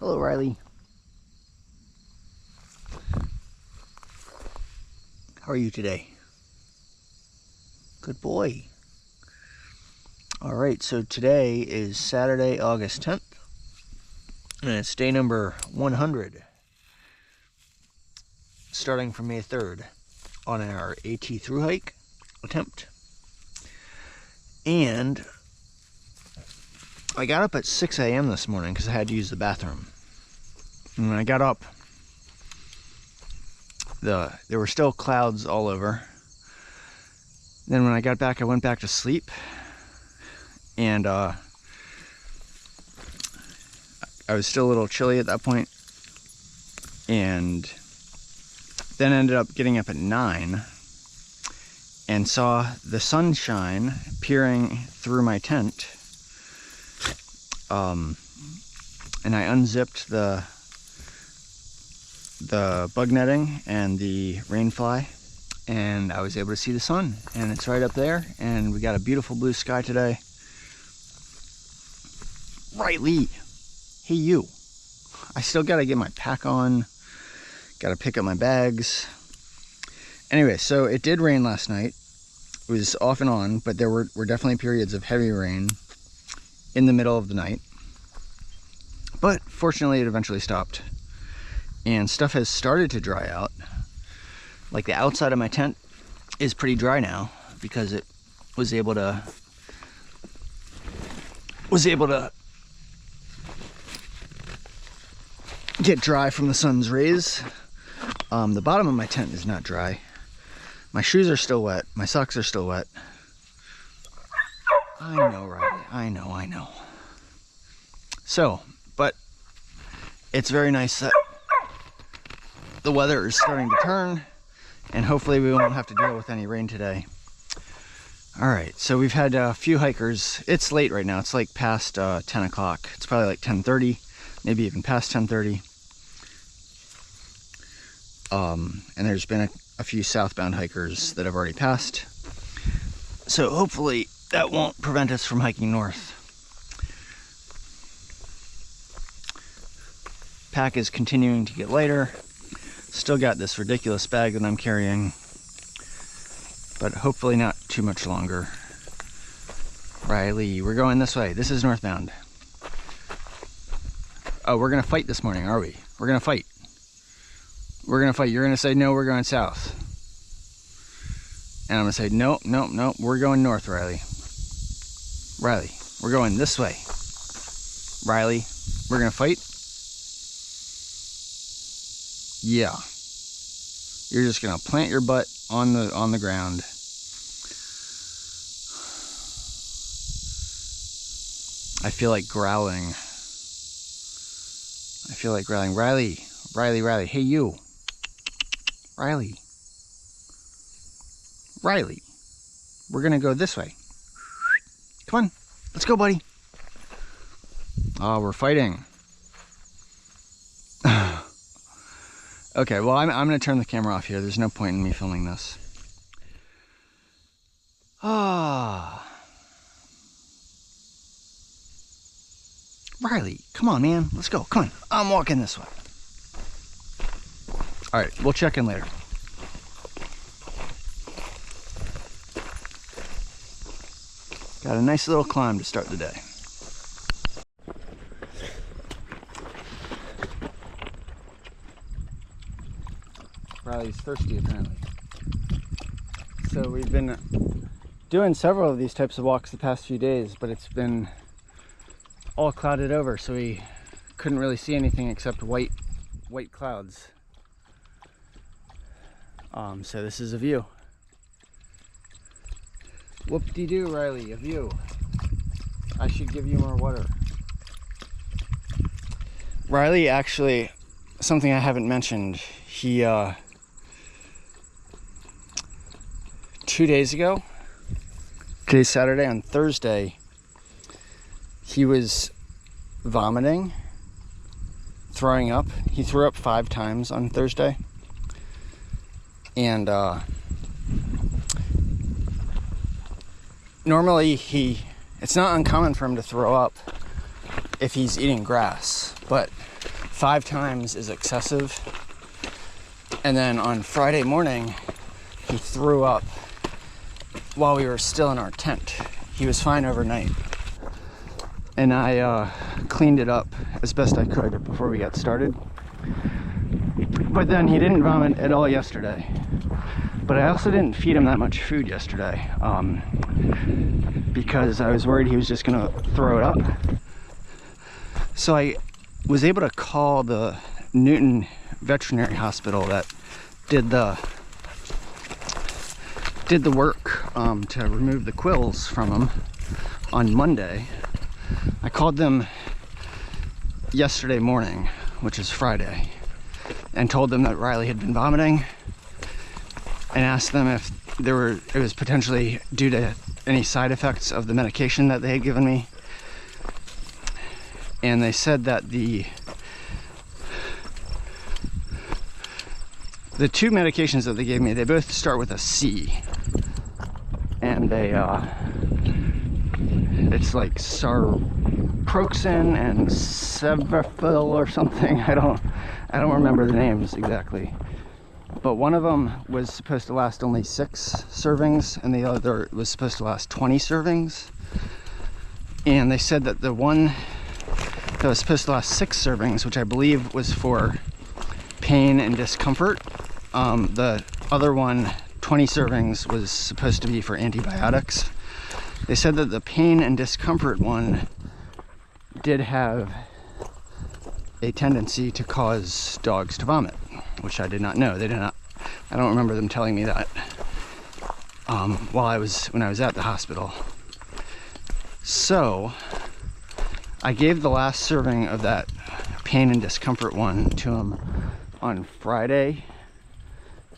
Hello, Riley. How are you today? Good boy. All right, so today is Saturday, August 10th, and it's day number 100, starting from May 3rd on our AT thru hike attempt. And I got up at 6 a.m. this morning because I had to use the bathroom. And when I got up, there were still clouds all over. Then when I got back, I went back to sleep. And I was still a little chilly at that point. And then ended up getting up at 9 and saw the sunshine peering through my tent. And I unzipped the bug netting and the rain fly, and I was able to see the sun, and it's right up there, and we got a beautiful blue sky today. Riley, hey you. I still gotta get my pack on, gotta pick up my bags. Anyway, so it did rain last night. It was off and on, but there were definitely periods of heavy rain in the middle of the night. But fortunately, it eventually stopped. And stuff has started to dry out. Like the outside of my tent is pretty dry now because it was able to get dry from the sun's rays. The bottom of my tent is not dry. My shoes are still wet. My socks are still wet. I know, Riley. I know. So, but it's very nice that the weather is starting to turn, and hopefully we won't have to deal with any rain today. All right, so we've had a few hikers. It's late right now. It's like past 10 o'clock. It's probably like 10:30, maybe even past 10:30. And there's been a few southbound hikers that have already passed. So hopefully that won't prevent us from hiking north. Pack is continuing to get lighter. Still got this ridiculous bag that I'm carrying, but hopefully not too much longer. Riley, we're going this way. This is northbound. Oh, we're gonna fight this morning, are we? We're gonna fight. We're gonna fight. You're gonna say, no, we're going south. And I'm gonna say, no, we're going north, Riley. Riley, we're going this way. Riley, we're gonna fight. Yeah. You're just gonna plant your butt on the ground. I feel like growling. Riley, hey you. Riley. We're gonna go this way. Come on, let's go, buddy. Oh, we're fighting. Okay, well, I'm going to turn the camera off here. There's no point in me filming this. Riley, come on, man. Let's go. Come on. I'm walking this way. All right, we'll check in later. Got a nice little climb to start the day. Riley's thirsty, apparently. So we've been doing several of these types of walks the past few days, but it's been all clouded over, so we couldn't really see anything except white clouds. So this is a view. Whoop-de-doo, Riley, a view. I should give you more water. Riley, actually, something I haven't mentioned, he 2 days ago, today's Saturday, on Thursday, he was vomiting, throwing up. He threw up 5 times on Thursday. And normally it's not uncommon for him to throw up if he's eating grass, but 5 times is excessive. And then on Friday morning, he threw up while we were still in our tent. He was fine overnight. And I cleaned it up as best I could before we got started. But then he didn't vomit at all yesterday. But I also didn't feed him that much food yesterday because I was worried he was just gonna throw it up. So I was able to call the Newton Veterinary Hospital that did the work to remove the quills from him on Monday. I called them yesterday morning, which is Friday, and told them that Riley had been vomiting and asked them if it was potentially due to any side effects of the medication that they had given me. And they said that the 2 medications that they gave me, they both start with a C. And it's like Sarproxin and Sevofil or something. I don't remember the names exactly. But one of them was supposed to last only 6 servings, and the other was supposed to last 20 servings. And they said that the one that was supposed to last 6 servings, which I believe was for pain and discomfort, the other one, 20 servings, was supposed to be for antibiotics. They said that the pain and discomfort one did have a tendency to cause dogs to vomit, which I did not know. They did not. I don't remember them telling me that when I was at the hospital. So I gave the last serving of that pain and discomfort one to him on Friday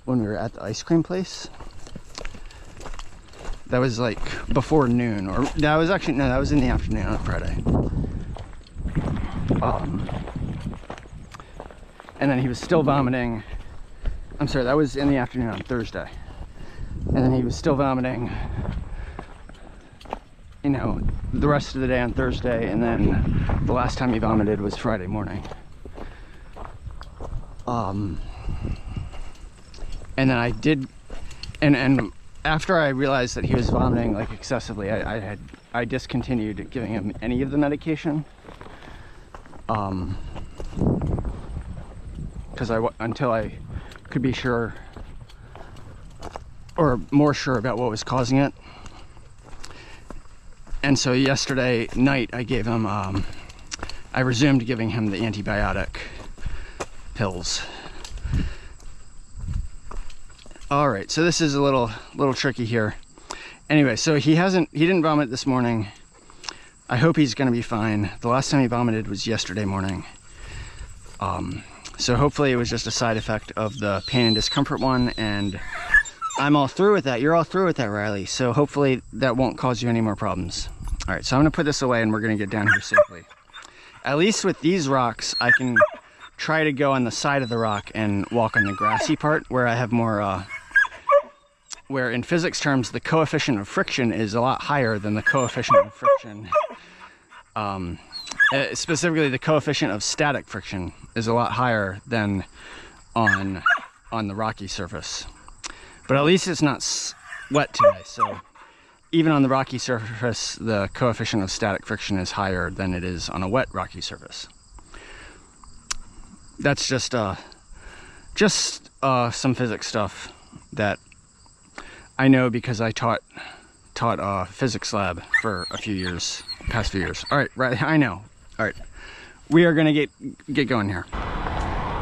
when we were at the ice cream place. That was like before noon, or that was actually, no, that was in the afternoon on Friday. And then he was still vomiting. I'm sorry, that was in the afternoon on Thursday. And then he was still vomiting, you know, the rest of the day on Thursday, and then the last time he vomited was Friday morning. And then I did, and after I realized that he was vomiting like excessively, I discontinued giving him any of the medication. Because until I could be sure, or more sure about what was causing it. And so yesterday night I gave him, I resumed giving him the antibiotic pills. All right, so this is a little tricky here. Anyway, so he didn't vomit this morning. I hope he's gonna be fine. The last time he vomited was yesterday morning. So hopefully it was just a side effect of the pain and discomfort one, and I'm all through with that. You're all through with that, Riley. So hopefully that won't cause you any more problems. All right, so I'm gonna put this away and we're gonna get down here safely. At least with these rocks, I can try to go on the side of the rock and walk on the grassy part where I have more, where in physics terms, the coefficient of friction is a lot higher than the coefficient of friction. Specifically, the coefficient of static friction is a lot higher than on the rocky surface. But at least it's not wet today, so even on the rocky surface, the coefficient of static friction is higher than it is on a wet rocky surface. That's just some physics stuff that I know because I taught physics lab for past few years. All right, right, I know. All right, we are gonna get going here.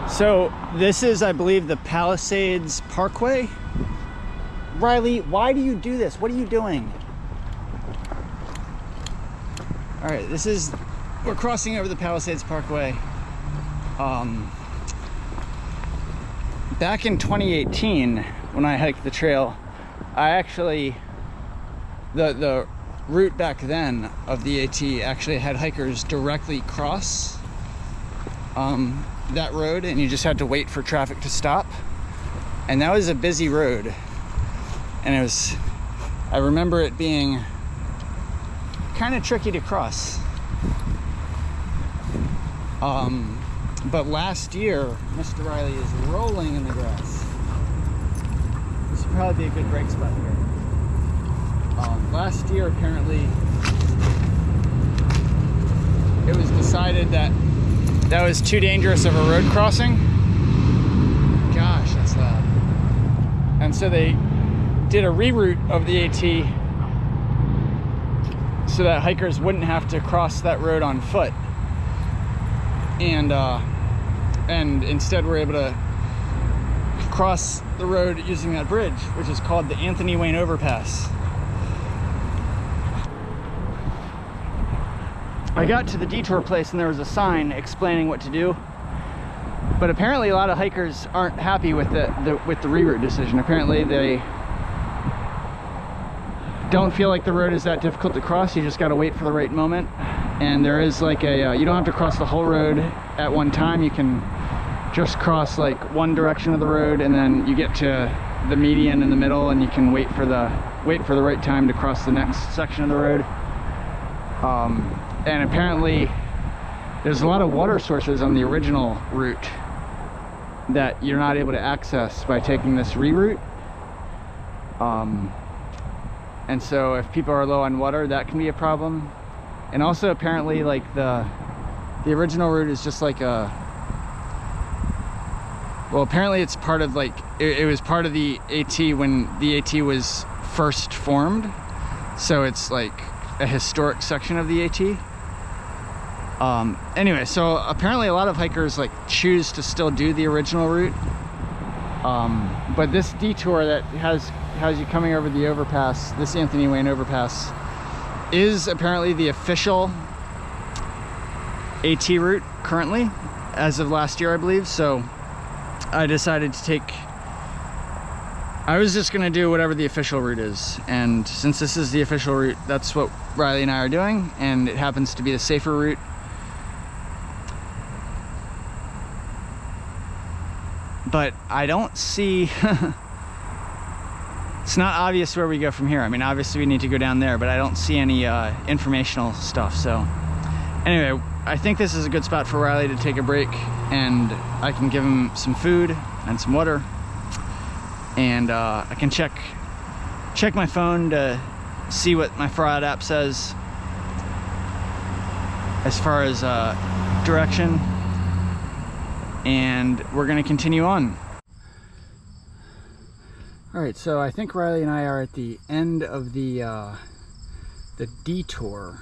So this is, I believe, the Palisades Parkway. Riley, why do you do this? What are you doing? All right, we're crossing over the Palisades Parkway. Back in 2018, when I hiked the trail, I actually, the route back then of the AT actually had hikers directly cross that road, and you just had to wait for traffic to stop. And that was a busy road. And I remember it being kind of tricky to cross. But last year, Mr. Riley is rolling in the grass. This would probably be a good break spot here. Last year, apparently, it was decided that that was too dangerous of a road crossing. Gosh, that's loud. And so they did a reroute of the AT so that hikers wouldn't have to cross that road on foot. And instead we're able to cross the road using that bridge, which is called the Anthony Wayne Overpass. I got to the detour place and there was a sign explaining what to do, but apparently a lot of hikers aren't happy with the reroute decision. Apparently they don't feel like the road is that difficult to cross. You just got to wait for the right moment. And there is like a you don't have to cross the whole road at one time. You can just cross like one direction of the road, and then you get to the median in the middle, and you can wait for the right time to cross the next section of the road. And apparently there's a lot of water sources on the original route that you're not able to access by taking this reroute. And so if people are low on water, that can be a problem. And also apparently like the original route is just like a, well, apparently it's part of like, it was part of the AT when the AT was first formed. So it's like a historic section of the AT. Anyway, so apparently a lot of hikers like choose to still do the original route. But this detour that has you coming over the overpass, this Anthony Wayne Overpass, is apparently the official AT route currently, as of last year, I believe. So I decided to take, I was just gonna do whatever the official route is. And since this is the official route, that's what Riley and I are doing. And it happens to be the safer route. But I don't see, it's not obvious where we go from here. I mean, obviously we need to go down there, but I don't see any informational stuff. So anyway, I think this is a good spot for Riley to take a break, and I can give him some food and some water, and I can check my phone to see what my fraud app says as far as direction. And we're gonna continue on. All right, so I think Riley and I are at the end of the detour.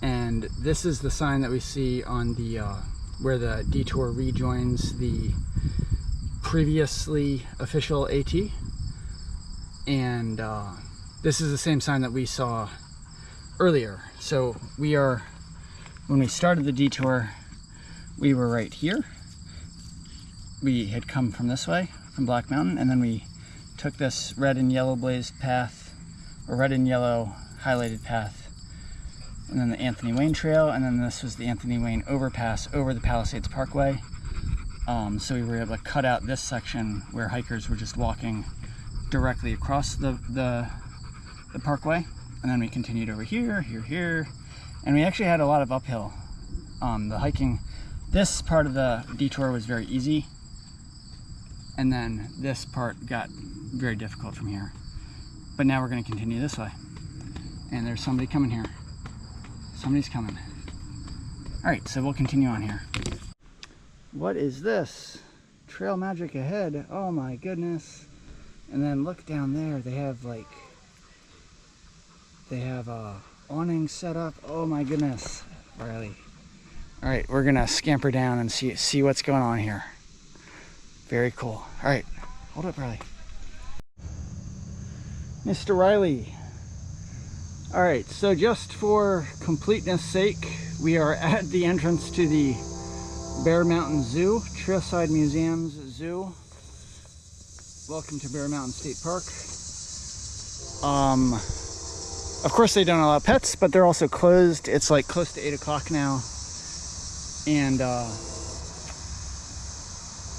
And this is the sign that we see on the, where the detour rejoins the previously official AT. And this is the same sign that we saw earlier. So we are, when we started the detour, we were right here. We had come from this way, from Black Mountain, and then we took this red and yellow blazed path, or red and yellow highlighted path, and then the Anthony Wayne Trail, and then this was the Anthony Wayne Overpass over the Palisades Parkway. So we were able to cut out this section where hikers were just walking directly across the parkway, and then we continued over here, here, and we actually had a lot of uphill. The hiking, this part of the detour was very easy, and then this part got very difficult from here. But now we're going to continue this way, and there's somebody coming here. Somebody's coming. All right, so we'll continue on here. What is this? Trail magic ahead. Oh my goodness. And then look down there, they have a awning set up. Oh my goodness, Riley. All right, we're gonna scamper down and see what's going on here. Very cool. All right, hold up, Riley. Mr. Riley. All right, so just for completeness sake, we are at the entrance to the Bear Mountain Zoo, Trailside Museum's zoo. Welcome to Bear Mountain State Park. Of course they don't allow pets, but they're also closed. It's like close to 8 o'clock now. And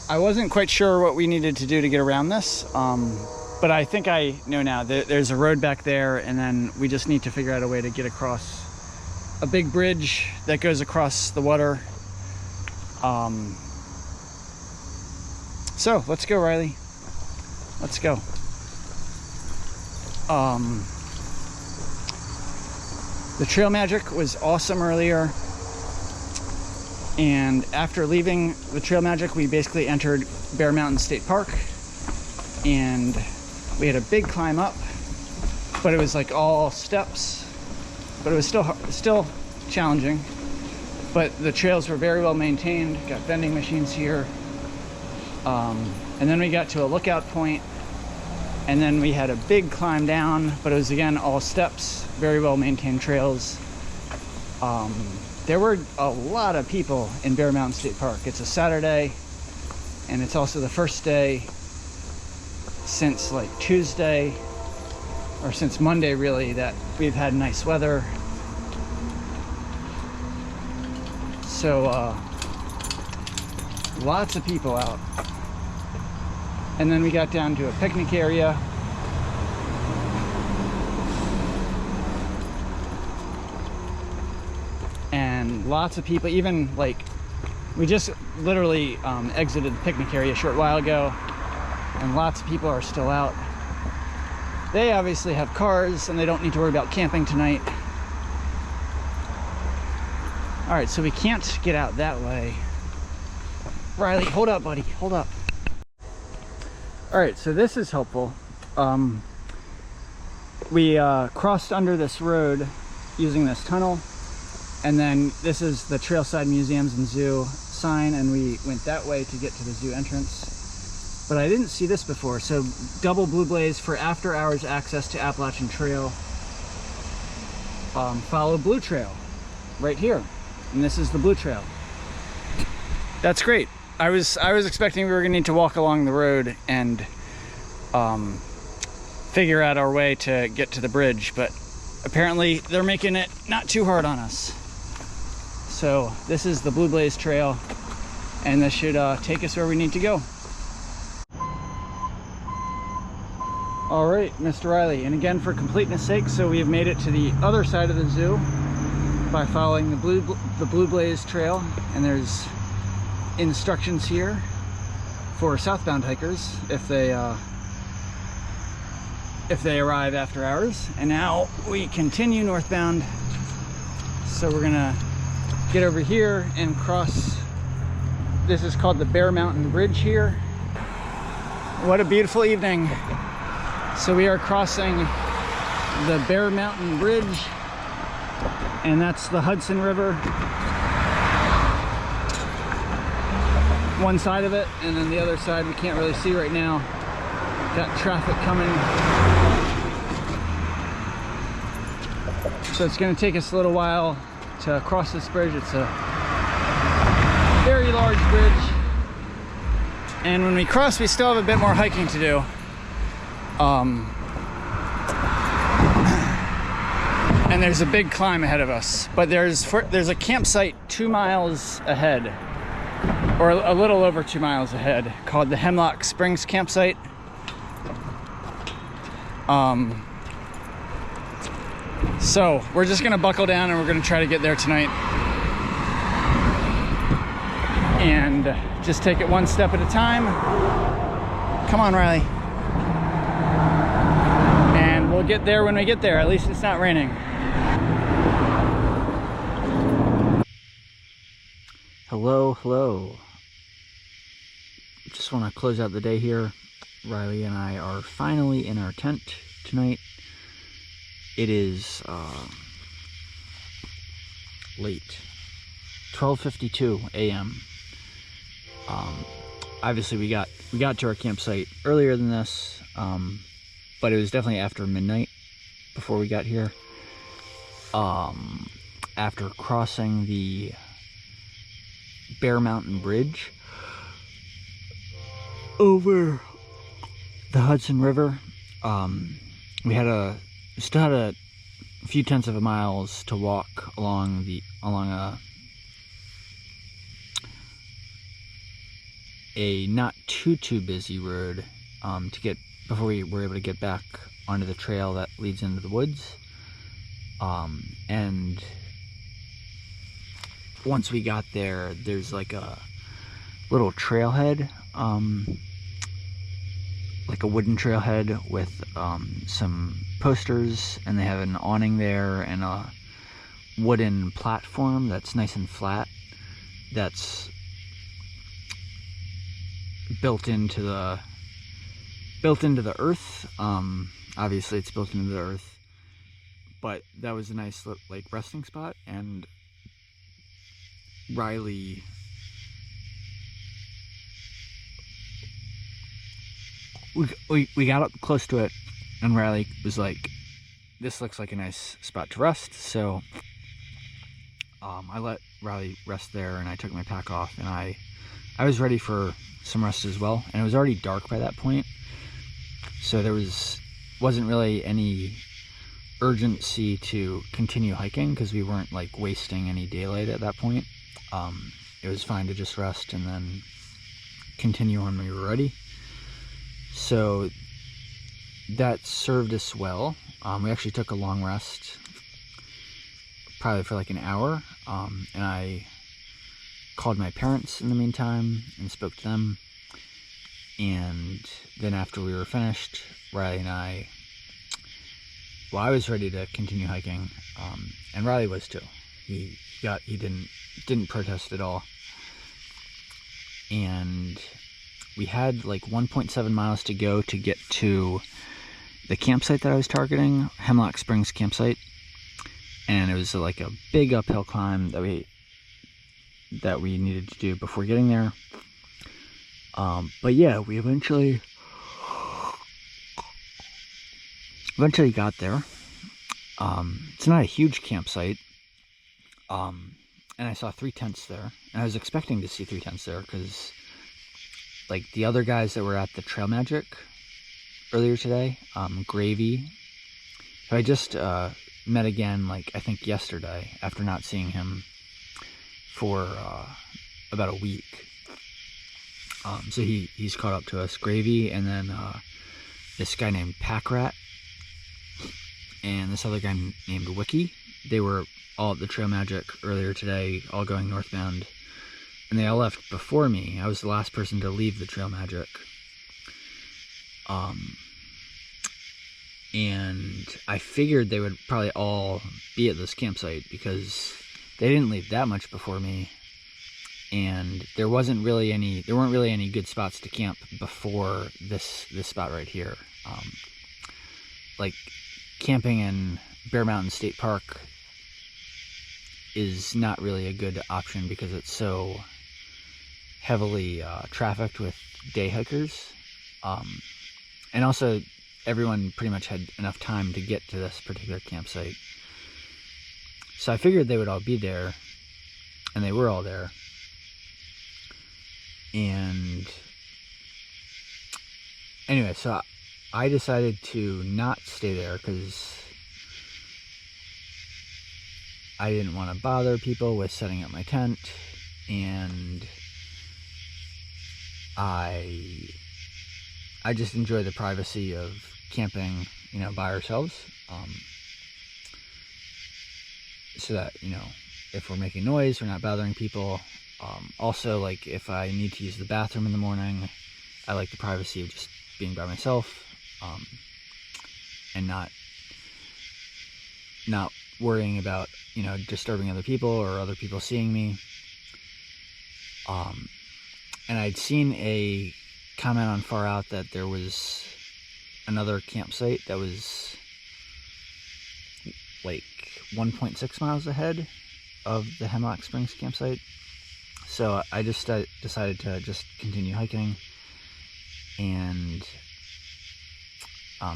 I wasn't quite sure what we needed to do to get around this, but I think I know now. There's a road back there, and then we just need to figure out a way to get across a big bridge that goes across the water. So let's go, Riley. Let's go. The trail magic was awesome earlier, and after leaving the trail magic, we basically entered Bear Mountain State Park, and we had a big climb up, but it was like all steps, but it was still challenging. But the trails were very well maintained, got vending machines here. And then we got to a lookout point, and then we had a big climb down, but it was again all steps, very well maintained trails. There were a lot of people in Bear Mountain State Park. It's a Saturday, and it's also the first day since like Tuesday, or since Monday really, that we've had nice weather. So lots of people out. And then we got down to a picnic area. And lots of people, even like, we just literally exited the picnic area a short while ago, and lots of people are still out. They obviously have cars and they don't need to worry about camping tonight. All right, so we can't get out that way. Riley, hold up, buddy, hold up. All right, so this is helpful. We crossed under this road using this tunnel, and then this is the Trailside Museums and Zoo sign, and we went that way to get to the zoo entrance. But I didn't see this before, so double blue blaze for after hours access to Appalachian Trail. Follow Blue Trail right here, and this is the Blue Trail. That's great. I was expecting we were gonna need to walk along the road and figure out our way to get to the bridge, but apparently they're making it not too hard on us. So this is the Blue Blaze Trail, and this should take us where we need to go. All right, Mr. Riley, and again for completeness sake, so we have made it to the other side of the zoo by following the Blue Blaze Trail, and there's instructions here for southbound hikers if they arrive after hours. And now we continue northbound, so we're gonna get over here and cross. This is called the Bear Mountain Bridge here. What a beautiful evening. So we are crossing the Bear Mountain Bridge, and that's the Hudson River, one side of it, and then the other side we can't really see right now. Got traffic coming. So it's going to take us a little while to cross this bridge. It's a very large bridge, and when we cross we still have a bit more hiking to do. And there's a big climb ahead of us, but there's a campsite 2 miles ahead, or a little over 2 miles ahead, called the Hemlock Springs campsite. So we're just gonna buckle down and we're gonna try to get there tonight, and just take it one step at a time. Come on, Riley. And we'll get there when we get there. At least it's not raining. Hello, hello. Just want to close out the day here. Riley and I are finally in our tent tonight. It is late, 12:52 a.m. Obviously we got to our campsite earlier than this, but it was definitely after midnight before we got here. After crossing the Bear Mountain Bridge over the Hudson River, we still had a few tenths of a miles to walk along a not too busy road to get before we were able to get back onto the trail that leads into the woods. And once we got there, there's like a little trailhead, like a wooden trailhead with some posters, and they have an awning there and a wooden platform that's nice and flat, that's built into the earth. Obviously it's built into the earth, but that was a nice like resting spot. And Riley we got up close to it, and Riley was like, this looks like a nice spot to rest. So I let Riley rest there, and I took my pack off, and I was ready for some rest as well. And it was already dark by that point, so there wasn't really any urgency to continue hiking, because we weren't like wasting any daylight at that point. It was fine to just rest and then continue on when we were ready. So that served us well. We actually took a long rest, probably for like an hour, and I called my parents in the meantime and spoke to them. And then after we were finished, Riley and I was ready to continue hiking, and Riley was too. He didn't protest at all. And we had like 1.7 miles to go to get to the campsite that I was targeting, Hemlock Springs campsite. And it was like a big uphill climb that we needed to do before getting there. But yeah, we eventually got there. It's not a huge campsite. And I saw 3 tents there, and I was expecting to see 3 tents there, because like the other guys that were at the Trail Magic earlier today, Gravy, who I just met again, like I think yesterday, after not seeing him for about a week. So he's caught up to us, Gravy, and then this guy named Packrat, and this other guy named Wiki. They were all at the Trail Magic earlier today, all going northbound, and they all left before me. I was the last person to leave the Trail Magic. And I figured they would probably all be at this campsite, because they didn't leave that much before me, and there weren't really any good spots to camp before this spot right here. Like camping in Bear Mountain State Park is not really a good option, because it's so heavily trafficked with day hikers, and also everyone pretty much had enough time to get to this particular campsite. So I figured they would all be there, and they were all there. And anyway, so I decided to not stay there, because I didn't want to bother people with setting up my tent, and I just enjoy the privacy of camping, by ourselves, so that, if we're making noise, we're not bothering people. Also, like, if I need to use the bathroom in the morning, I like the privacy of just being by myself, and not worrying about, disturbing other people or other people seeing me. And I'd seen a comment on Far Out that there was another campsite that was like 1.6 miles ahead of the Hemlock Springs campsite. So I just decided to just continue hiking and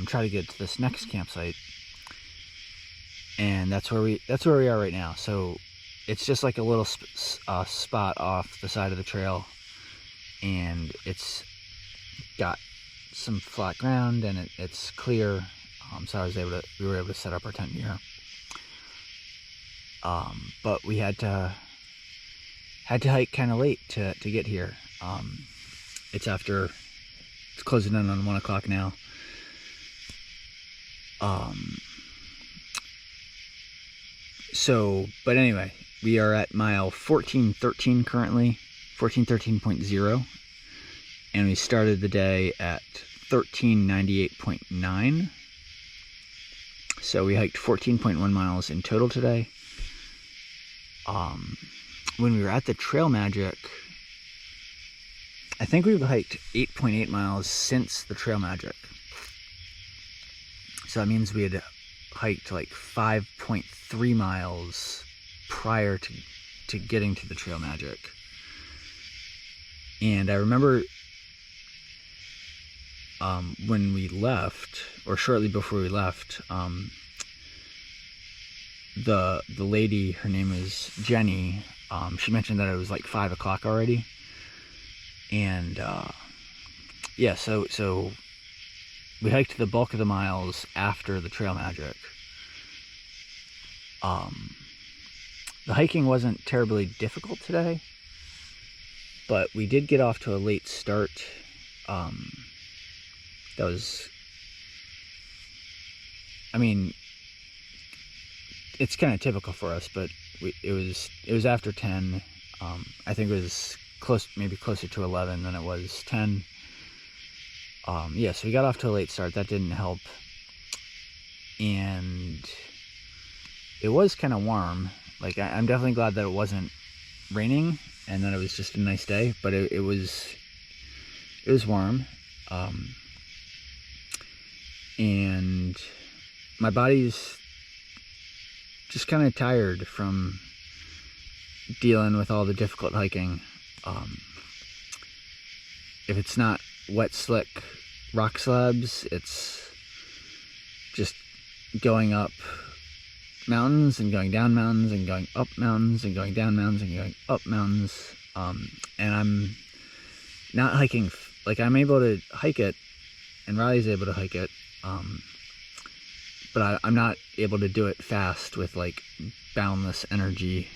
try to get to this next campsite. And that's where we are right now. So it's just like a little spot off the side of the trail, and it's got some flat ground, and it's clear. So we were able to set up our tent here. But we had to hike kind of late to get here. It's closing in on 1 o'clock now. But anyway, we are at mile 1413 currently, 1413.0, and we started the day at 1398.9. So we hiked 14.1 miles in total today. When we were at the Trail Magic, I think we've hiked 8.8 miles since the Trail Magic. So that means we had hiked like 5.3 miles prior to getting to the Trail Magic. And I remember when we left, or shortly before we left, the lady, her name is Jenny, she mentioned that it was like 5 o'clock already. And yeah, so we hiked the bulk of the miles after the Trail Magic. The hiking wasn't terribly difficult today, but we did get off to a late start. That was, I mean, it's kind of typical for us, but it was after 10. I think it was maybe closer to 11 than it was 10. Yeah, so we got off to a late start. That didn't help. And it was kind of warm. Like, I'm definitely glad that it wasn't raining and that it was just a nice day, but it was warm. And my body's just kind of tired from dealing with all the difficult hiking. If it's not wet, slick rock slabs, it's just going up mountains and going down mountains and going up mountains and going down mountains and going up mountains. And I'm not hiking, like, I'm able to hike it and Riley's able to hike it, but I'm not able to do it fast with like boundless energy.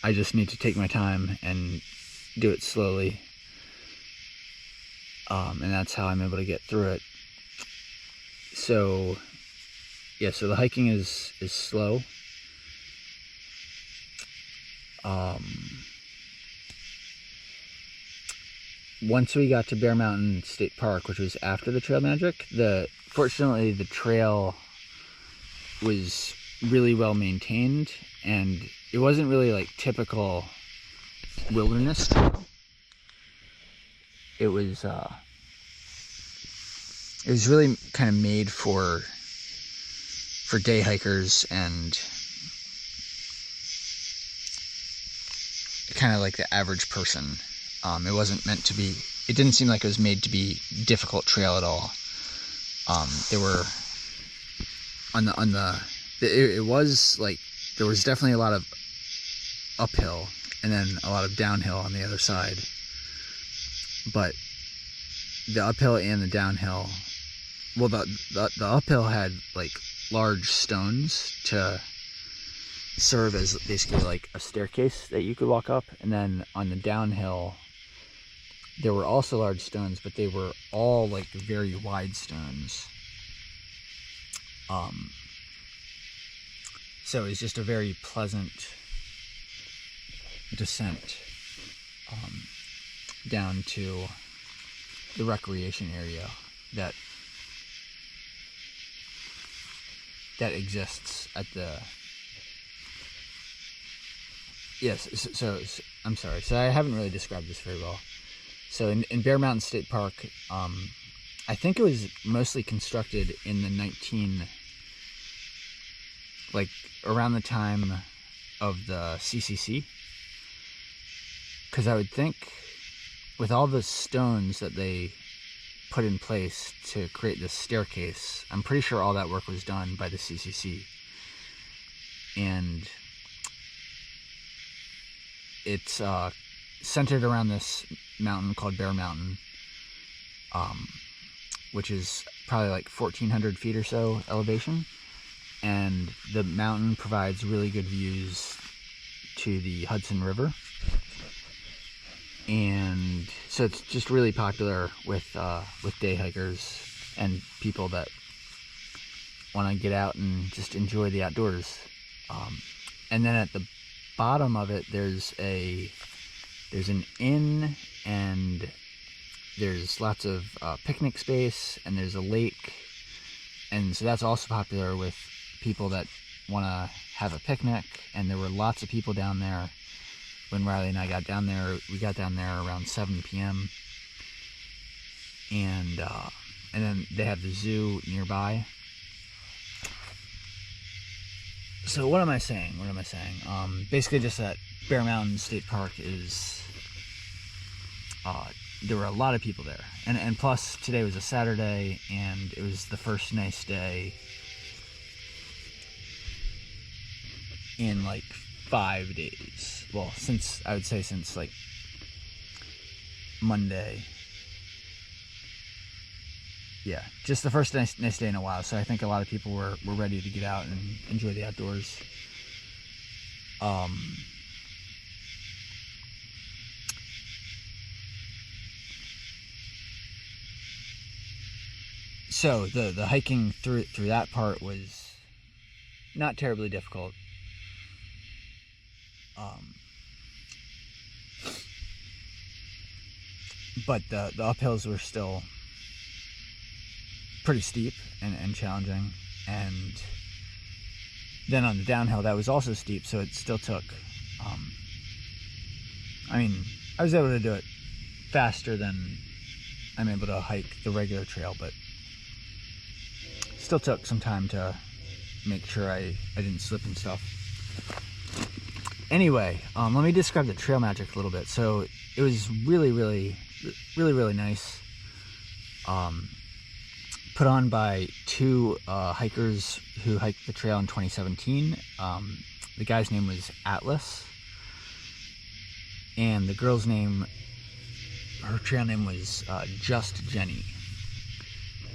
I just need to take my time and do it slowly. And that's how I'm able to get through it. So yeah, so the hiking is slow. Once we got to Bear Mountain State Park, which was after the Trail Magic, fortunately the trail was really well maintained, and it wasn't really like typical wilderness trail. It was really kind of made for day hikers and kind of like the average person. It wasn't meant to be, it didn't seem like it was made to be difficult trail at all. There were it was like, there was definitely a lot of uphill and then a lot of downhill on the other side. But the uphill and the downhill, well, the uphill had like large stones to serve as basically like a staircase that you could walk up, and then on the downhill there were also large stones, but they were all like very wide stones. So it was just a very pleasant descent down to the recreation area that exists at the, yes, so I'm sorry, so I haven't really described this very well. So in Bear Mountain State Park, I think it was mostly constructed in the like around the time of the CCC, because I would think with all the stones that they put in place to create this staircase, I'm pretty sure all that work was done by the CCC. And it's centered around this mountain called Bear Mountain, which is probably like 1,400 feet or so elevation. And the mountain provides really good views to the Hudson River. And so it's just really popular with day hikers and people that want to get out and just enjoy the outdoors. And then at the bottom of it, there's an inn, and there's lots of picnic space, and there's a lake, and so that's also popular with people that want to have a picnic. And there were lots of people down there when Riley and I got down there. We got down there around 7 p.m. And then they have the zoo nearby. So what am I saying? Basically just that Bear Mountain State Park is, there were a lot of people there. And plus today was a Saturday, and it was the first nice day in like 5 days. Well, since like Monday. Yeah, just the first nice day in a while. So I think a lot of people were ready to get out and enjoy the outdoors. So the hiking through that part was not terribly difficult. But the uphills were still pretty steep and challenging, and then on the downhill that was also steep, so it still took, I was able to do it faster than I'm able to hike the regular trail, but still took some time to make sure I didn't slip and stuff. Anyway, let me describe the trail magic a little bit. So it was really nice. Put on by two hikers who hiked the trail in 2017. The guy's name was Atlas, and the girl's name, her trail name was Just Jenny.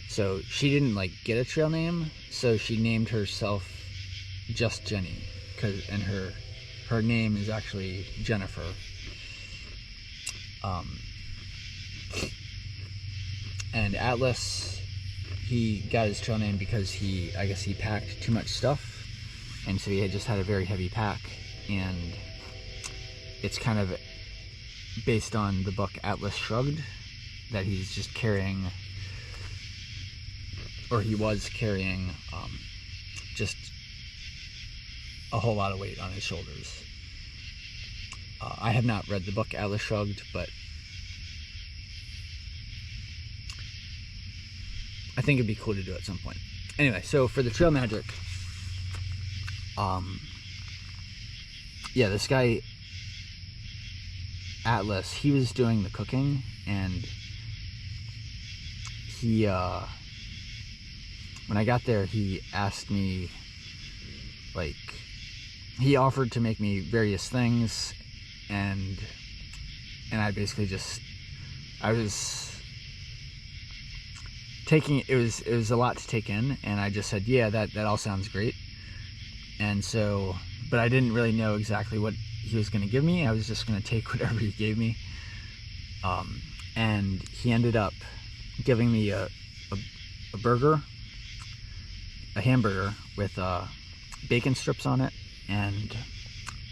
So she didn't like get a trail name, so she named herself Just Jenny, and her name is actually Jennifer. And Atlas, he got his trail name because I guess he packed too much stuff, and so he just had a very heavy pack. And it's kind of based on the book Atlas Shrugged, that he's just carrying, or he was carrying, just a whole lot of weight on his shoulders. I have not read the book Atlas Shrugged, but I think it'd be cool to do at some point. Anyway, so for the trail magic, yeah, this guy Atlas, he was doing the cooking, and he when I got there, he asked me, like, he offered to make me various things, and I basically just, I was taking, it was a lot to take in, and I just said, yeah, that all sounds great. And so, but I didn't really know exactly what he was going to give me. I was just going to take whatever he gave me. And he ended up giving me a burger, a hamburger with bacon strips on it and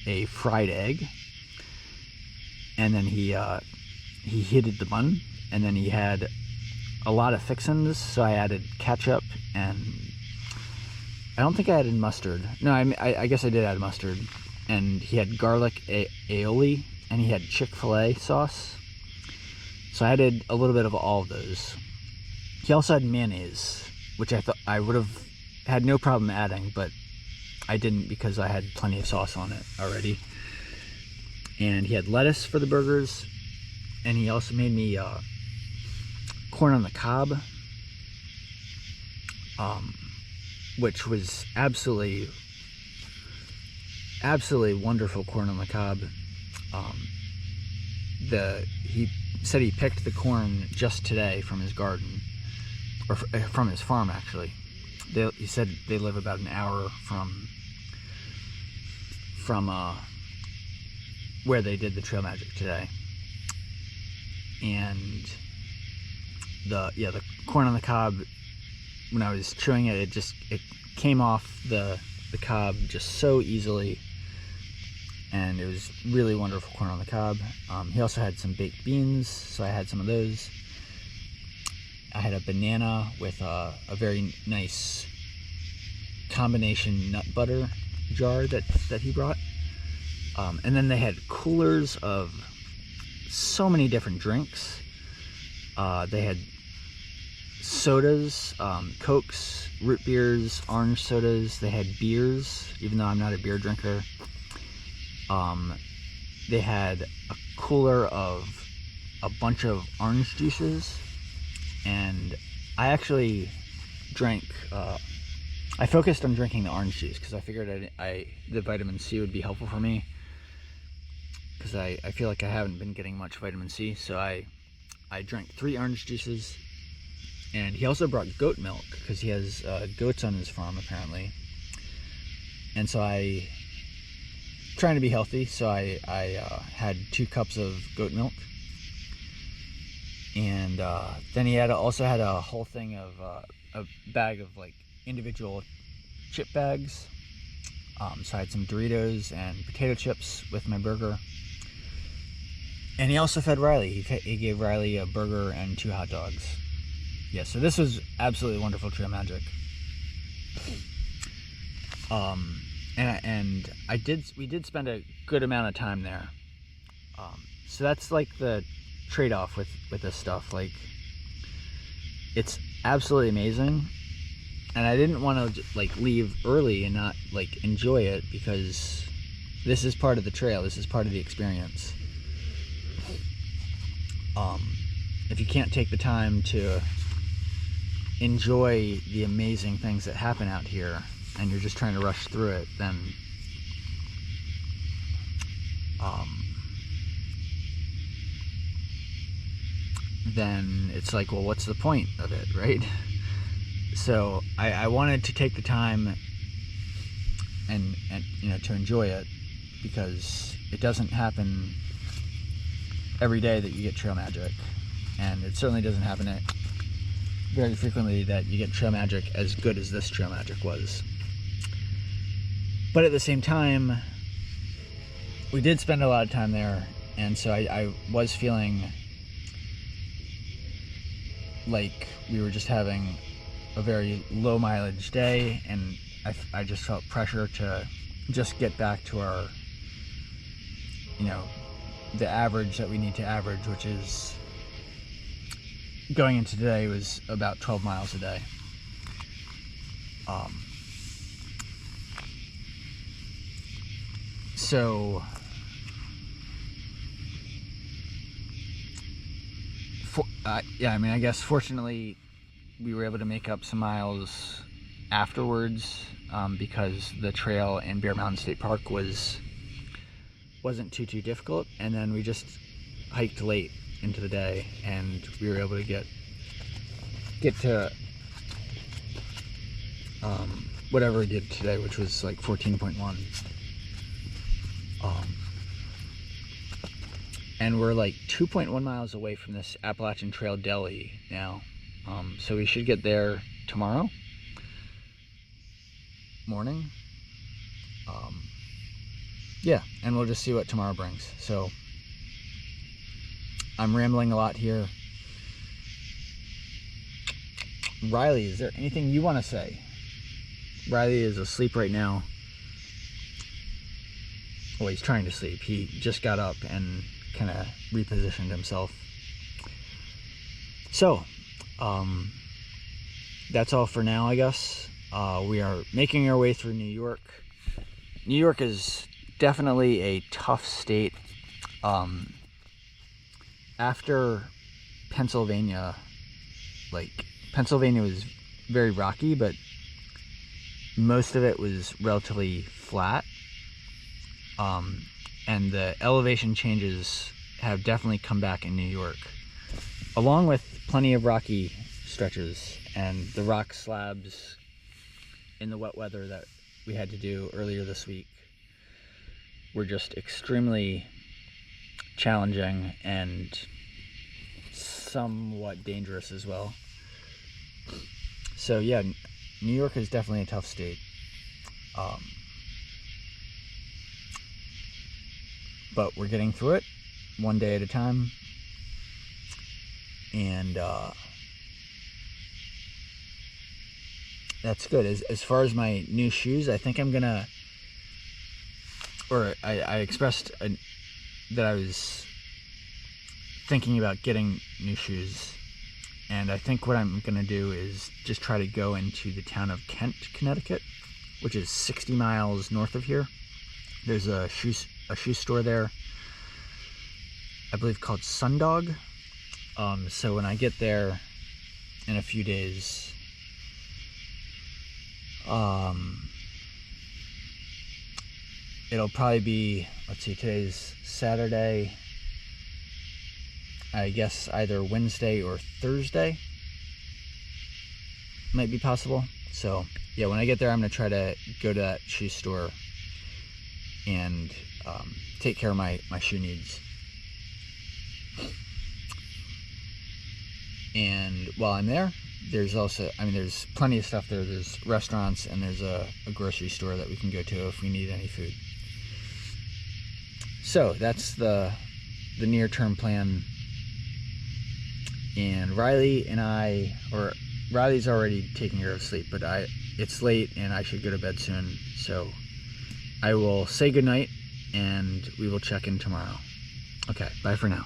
a fried egg. And then he heated the bun, and then he had a lot of fixins, so I added ketchup, and I don't think I added mustard. No, I guess I did add mustard. And he had garlic aioli, and he had Chick-fil-A sauce. So I added a little bit of all of those. He also had mayonnaise, which I thought I would have had no problem adding, but I didn't because I had plenty of sauce on it already. And he had lettuce for the burgers, and he also made me corn on the cob, which was absolutely wonderful corn on the cob. He said he picked the corn just today from his garden, or from his farm actually. He said they live about an hour from where they did the trail magic today. And the corn on the cob when I was chewing it, it came off the cob just so easily, and it was really wonderful corn on the cob. He also had some baked beans, so I had some of those. I had a banana with a very nice combination nut butter jar that he brought. And then they had coolers of so many different drinks. They had sodas, Cokes, root beers, orange sodas. They had beers, even though I'm not a beer drinker. They had a cooler of a bunch of orange juices, and I actually drank, I focused on drinking the orange juice because I figured the vitamin C would be helpful for me, because I feel like I haven't been getting much vitamin C. So I drank 3 orange juices, and he also brought goat milk because he has goats on his farm apparently. And so trying to be healthy, so I had 2 cups of goat milk, and then he also had a whole thing of a bag of like individual chip bags. So I had some Doritos and potato chips with my burger. And he also fed Riley. He gave Riley a burger and 2 hot dogs. Yeah, so this was absolutely wonderful trail magic. And we did spend a good amount of time there. So that's like the trade-off with this stuff. Like, it's absolutely amazing. And I didn't want to like leave early and not like enjoy it, because this is part of the trail. This is part of the experience. If you can't take the time to enjoy the amazing things that happen out here, and you're just trying to rush through it, then it's like, well, what's the point of it, right? So I wanted to take the time and to enjoy it, because it doesn't happen every day that you get trail magic, and it certainly doesn't happen very frequently that you get trail magic as good as this trail magic was. But at the same time, we did spend a lot of time there, and so I was feeling like we were just having a very low mileage day, and I just felt pressure to just get back to our, the average that we need to average, which is, going into today, was about 12 miles a day. So yeah, I mean, I guess fortunately we were able to make up some miles afterwards, because the trail in Bear Mountain State Park wasn't too difficult, and then we just hiked late into the day, and we were able to get to whatever we did today, which was like 14.1. And we're like 2.1 miles away from this Appalachian Trail deli now. So we should get there tomorrow morning. Yeah, and we'll just see what tomorrow brings. So I'm rambling a lot here. Riley, is there anything you want to say? Riley is asleep right now. Well, he's trying to sleep. He just got up and kind of repositioned himself. So, that's all for now, I guess. We are making our way through New York. New York is definitely a tough state. After Pennsylvania, Pennsylvania was very rocky, but most of it was relatively flat. And the elevation changes have definitely come back in New York, along with plenty of rocky stretches and the rock slabs in the wet weather that we had to do earlier this week were just extremely challenging and somewhat dangerous as well. So yeah, New York is definitely a tough state. But we're getting through it one day at a time. And that's good. As far as my new shoes, I think I'm gonna, or I expressed that I was thinking about getting new shoes, and I think what I'm gonna do is just try to go into the town of Kent, Connecticut, which is 60 miles north of here. There's a shoe store there, I believe called Sundog. So when I get there in a few days, it'll probably be, let's see, today's Saturday, I guess either Wednesday or Thursday might be possible. So yeah, when I get there, I'm gonna try to go to that shoe store and take care of my shoe needs. And while I'm there, there's also, there's plenty of stuff there. There's restaurants, and there's a grocery store that we can go to if we need any food. So that's the near-term plan. And Riley and I, or Riley's already taking care of sleep, but it's late and I should go to bed soon. So I will say goodnight, and we will check in tomorrow. Okay, bye for now.